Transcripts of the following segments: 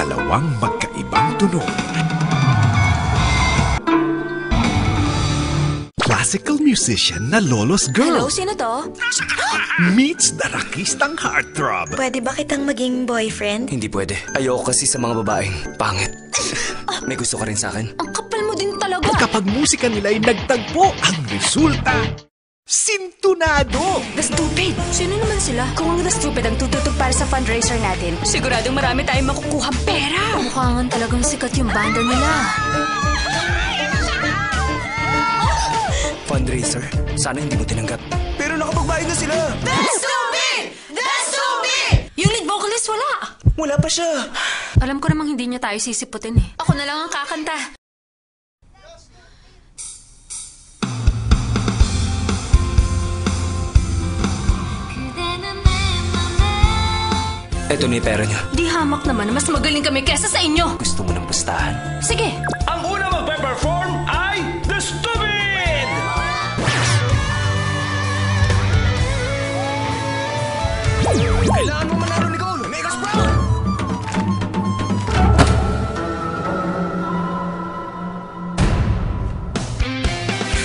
dalawang magkaibang tunog. Classical musician na Lolo's Girl. Hello, sino to? Meets the rakistang heartthrob. Pwede ba kitang maging boyfriend? Hindi pwede. Ayoko kasi sa mga babaeng pangit. May gusto ka rin sa akin? Ang kapal mo din talaga. Kapag musika nila'y nagtagpo, ang resulta, sintunado! The Stupid! Sino naman sila? Kung ang The Stupid ang tututog para sa fundraiser natin, siguradong marami tayong makukuhang pera. Mukha talagang sikat yung banda nila. Fundraiser? Sana hindi mo tinanggap. Pero nakapagbayad na sila! The Stupid! The Stupid! Yung lead vocalist wala. Wala pa siya. Alam ko namang hindi niya tayo sisiputin eh. Ako na lang ang kakanta. Eto na yung pera niya. Di hamak naman na mas magaling kami kesa sa inyo. Gusto mo ng pustahan? Sige. Ang una magpe-perform ay The Stupid! Kailangan mo manalo, Nicole! Mega Sprout!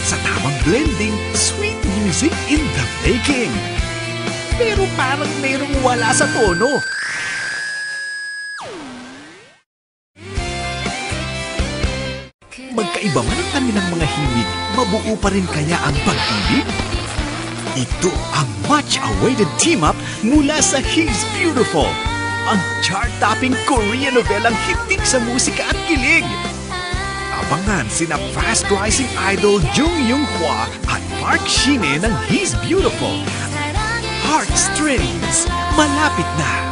Sa tamang blending, sweet music in the making. Pero parang mayroong wala sa tono. Magkaiba man ang kanilang mga himig, mabuo pa rin kaya ang pag-ibig? Ito ang much-awaited team-up mula sa He's Beautiful, ang chart-topping Korean novelang hitik sa musika at kilig. Abangan sina fast-rising idol Jung Young-hwa at Park Shin-hye ng He's Beautiful. Heartstrings, malapit na!